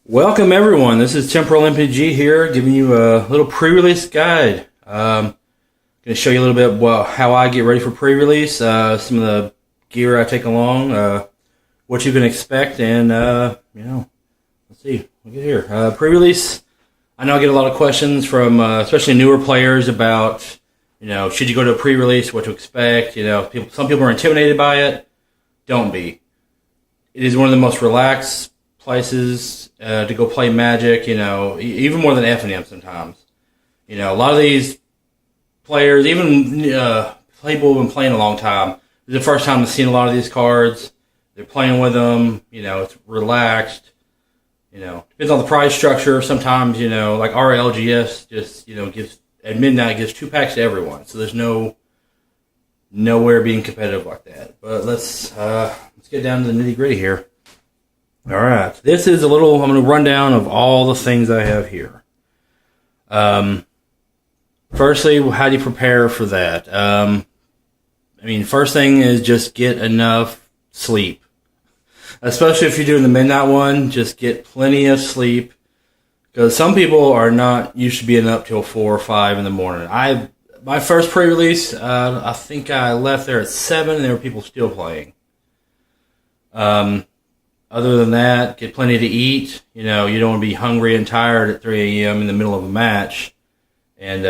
Welcome everyone. This is Temporal MPG here, giving you a little pre-release guide. Going to show you a little bit how I get ready for pre-release, some of the gear I take along, what you can expect, and let's see. We'll get here. Pre-release. I know I get a lot of questions from especially newer players about, should you go to a pre-release, what to expect. Some people are intimidated by it. Don't be. It is one of the most relaxed places to go play Magic, even more than FNM sometimes. A lot of these players, even people who've been playing a long time, this is the first time they've seen a lot of these cards. They're playing with them, it's relaxed. Depends on the price structure. Sometimes, like our LGS just, gives, at midnight, gives 2 packs to everyone. So there's nowhere being competitive like that. But let's get down to the nitty gritty here. All right, this is I'm going to run down of all the things I have here. Firstly, how do you prepare for that? First thing is just get enough sleep. Especially if you're doing the midnight one, just get plenty of sleep. Because some people are not used to being up till 4 or 5 in the morning. My first pre-release, I think I left there at 7 and there were people still playing. Other than that, get plenty to eat. You don't want to be hungry and tired at 3 a.m. in the middle of a match. And,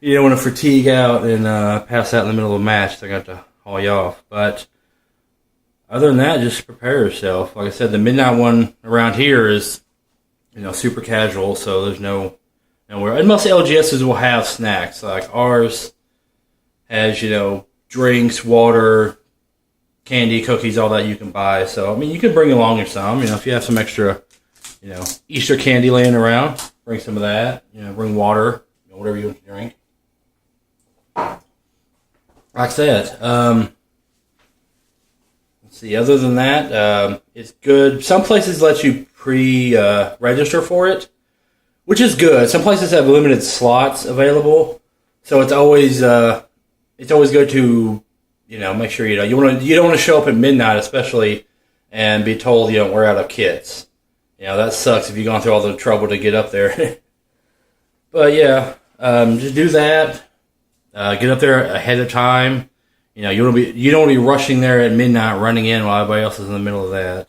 you don't want to fatigue out and pass out in the middle of a match. So I got to haul you off. But other than that, just prepare yourself. Like I said, the midnight one around here is, super casual. So there's nowhere. And most LGSs will have snacks. Like ours has, drinks, water, candy, cookies, all that you can buy. So, you can bring along some. If you have some extra, Easter candy laying around, bring some of that. Bring water, whatever you want to drink. Like I said, let's see. Other than that, it's good. Some places let you pre-register for it, which is good. Some places have limited slots available, so it's always good to make sure you don't want to show up at midnight, especially, and be told we're out of kits. That sucks if you've gone through all the trouble to get up there. But yeah, just do that. Get up there ahead of time. You don't want to be rushing there at midnight, running in while everybody else is in the middle of that.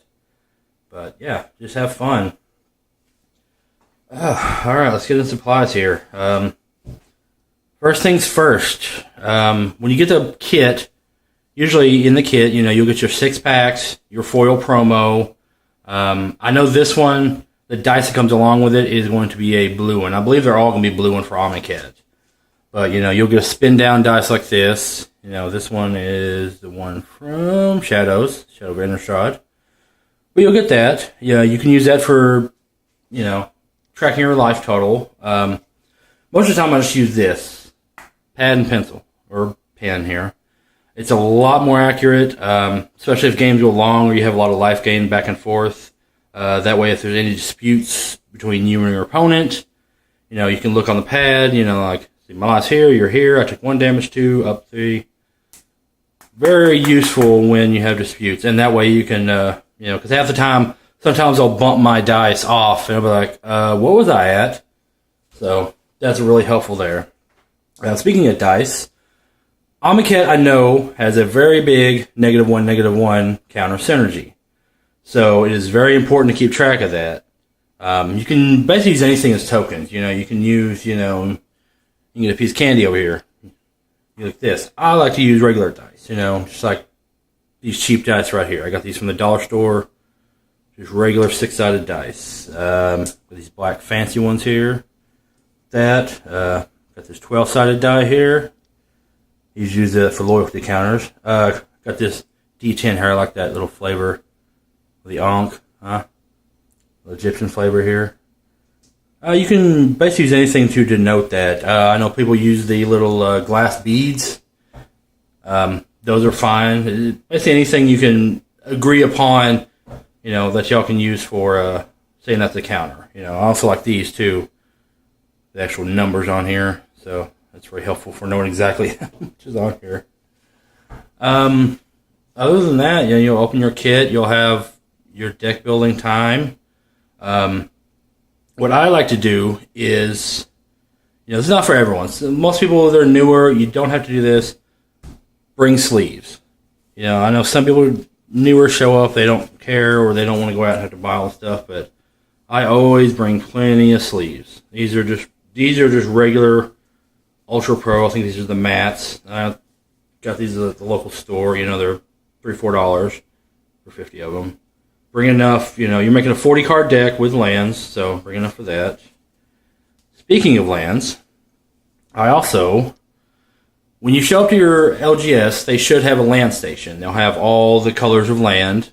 But yeah, just have fun. All right, let's get into supplies here. First things first. When you get the kit. Usually in the kit, you'll get your 6 packs, your foil promo. I know this one, the dice that comes along with it is going to be a blue one. I believe they're all going to be blue one for Omnicat. But, you'll get a spin down dice like this. This one is the one from Shadows, Shadow of Innistrad. But you'll get that. Yeah, you can use that for, tracking your life total. Most of the time I just use this. Pad and pencil, or pen here. It's a lot more accurate, especially if games go long or you have a lot of life gain back and forth. That way, if there's any disputes between you and your opponent, you can look on the pad, like, see, my life's here, you're here, I took 1 damage, 2, up 3. Very useful when you have disputes. And that way you can, because half the time, sometimes I'll bump my dice off and I'll be like, what was I at? So, that's really helpful there. Speaking of dice, Omnicat, I know, has a very big -1/-1 counter synergy. So it is very important to keep track of that. You can basically use anything as tokens. You can use, you can get a piece of candy over here. You like this. I like to use regular dice, just like these cheap dice right here. I got these from the dollar store. Just regular 6-sided dice. With these black fancy ones here. Got this 12-sided die here. You use it for loyalty counters. Got this D10 here. I like that little flavor. The Ankh. The Egyptian flavor here. You can basically use anything to denote that. I know people use the little glass beads. Those are fine. Basically anything you can agree upon, that y'all can use for saying that's the counter. I also like these too. The actual numbers on here. So that's very helpful for knowing exactly which is on here. Other than that, you'll open your kit. You'll have your deck building time. What I like to do is, this is not for everyone. So most people that are newer, you don't have to do this. Bring sleeves. I know some people newer show up, they don't care, or they don't want to go out and have to buy all the stuff, but I always bring plenty of sleeves. These are just regular Ultra Pro. I think these are the mats. I got these at the local store. They're $3-4 for 50 of them. Bring enough. You're making a 40 card deck with lands, so bring enough for that. Speaking of lands, I also, when you show up to your LGS, they should have a land station. They'll have all the colors of land.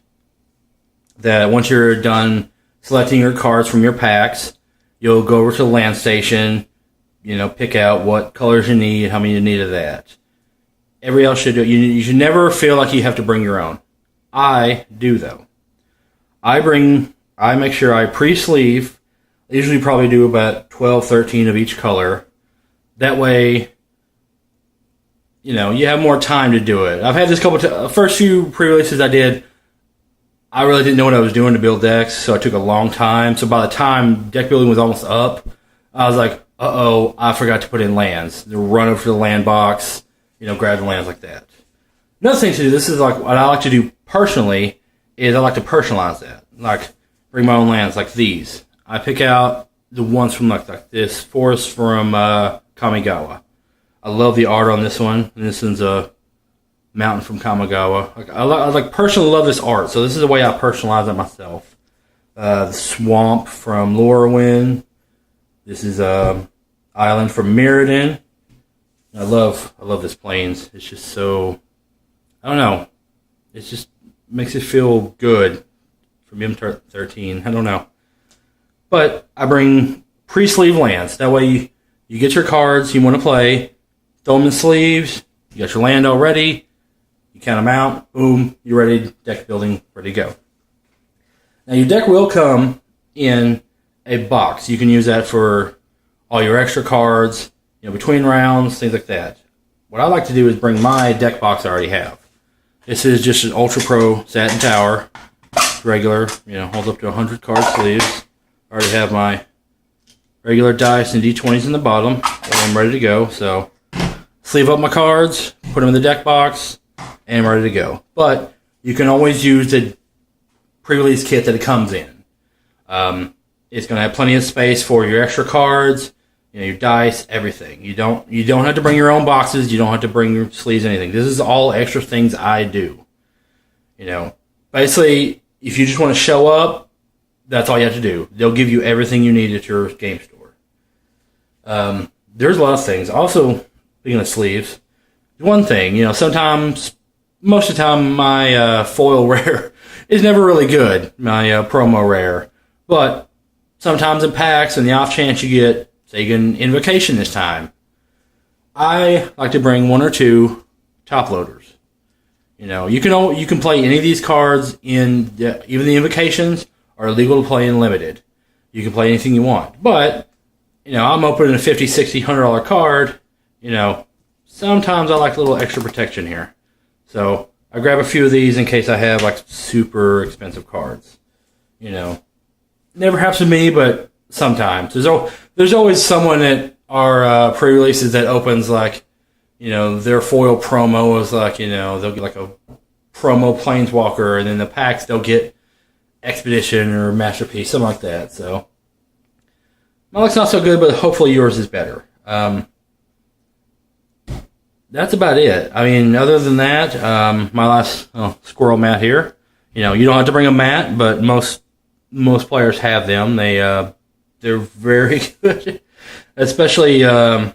That once you're done selecting your cards from your packs, you'll go over to the land station, pick out what colors you need, how many you need of that. Everybody else should do it. You should never feel like you have to bring your own. I do, though. I make sure I pre-sleeve. I usually probably do about 12, 13 of each color. That way, you have more time to do it. I've had this first few pre-releases I did, I really didn't know what I was doing to build decks, so it took a long time. So by the time deck building was almost up, I was like, uh-oh, I forgot to put in lands. Run over to the land box, grab the lands like that. Another thing to do, this is like what I like to do personally, is I like to personalize that. Like, bring my own lands like these. I pick out the ones from like this forest from Kamigawa. I love the art on this one. And this one's a mountain from Kamigawa. I personally love this art, so this is the way I personalize it myself. The swamp from Lorwyn. This is island from Mirrodin. I love this plains. It's just so, I don't know. It just makes it feel good from M13. I don't know. But I bring pre-sleeve lands. That way you get your cards you want to play, throw them in sleeves, you got your land already, you count them out, boom, you're ready, deck building, ready to go. Now your deck will come in a box. You can use that for all your extra cards, between rounds, things like that. What I like to do is bring my deck box I already have. This is just an Ultra Pro Satin Tower, regular, holds up to 100 card sleeves. I already have my regular dice and D20s in the bottom, and I'm ready to go. So, sleeve up my cards, put them in the deck box, and I'm ready to go. But you can always use the pre-release kit that it comes in. It's going to have plenty of space for your extra cards, your dice, everything. You don't have to bring your own boxes. You don't have to bring your sleeves, anything. This is all extra things I do. Basically, if you just want to show up, that's all you have to do. They'll give you everything you need at your game store. There's a lot of things. Also, speaking of sleeves, one thing, sometimes, most of the time, my foil rare is never really good, my promo rare. But sometimes in packs, in the off chance you get, say, you get an invocation this time, I like to bring one or two top loaders. You can play any of these cards in even the invocations are legal to play in limited. You can play anything you want. But, I'm opening a $50, $60, $100 card. Sometimes I like a little extra protection here. So I grab a few of these in case I have super expensive cards. Never happens to me, but sometimes. There's always someone at our pre-releases that opens their foil promo is they'll get a promo Planeswalker, and then the packs they'll get Expedition or Masterpiece, something like that. So my luck's not so good, but hopefully yours is better. That's about it. I mean, other than that, my last squirrel mat here. You don't have to bring a mat, but most players have them. They're very good, especially on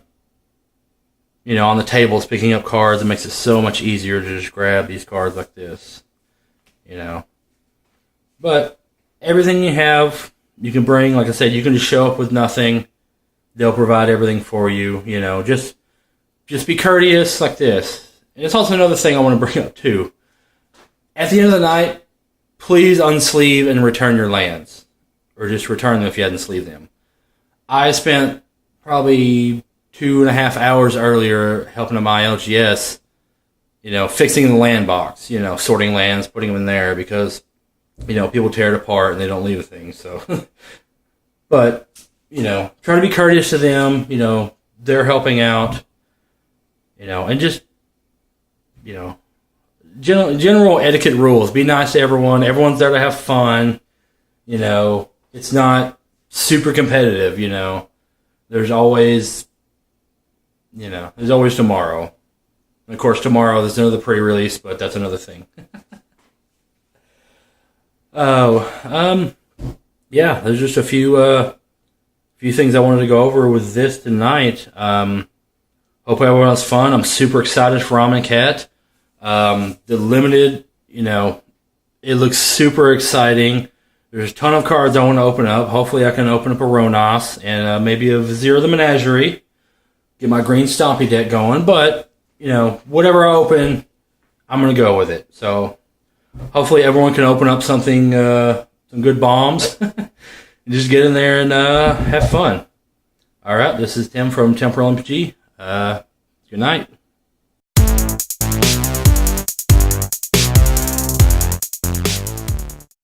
the tables picking up cards. It makes it so much easier to just grab these cards like this. But everything you have, you can bring. Like I said, you can just show up with nothing. They'll provide everything for you. Just be courteous like this. And it's also another thing I want to bring up too. At the end of the night, please unsleeve and return your lands. Or just return them if you hadn't sleeved them. I spent probably 2.5 hours earlier helping my LGS, fixing the land box, sorting lands, putting them in there, because people tear it apart and they don't leave a thing. So, but try to be courteous to them. They're helping out. And just general etiquette rules. Be nice to everyone. Everyone's there to have fun. It's not super competitive. There's always tomorrow. And of course, tomorrow there's another pre-release, but that's another thing. Yeah. There's just a few things I wanted to go over with this tonight. Hope everyone has fun. I'm super excited for Amonkhet. The limited, it looks super exciting. There's a ton of cards I want to open up. Hopefully I can open up a Ronos and maybe a Vizier of the Menagerie. Get my green Stompy deck going. But, whatever I open, I'm going to go with it. So hopefully everyone can open up something, some good bombs. And just get in there and have fun. All right, this is Tim from Temporal MPG. Good night.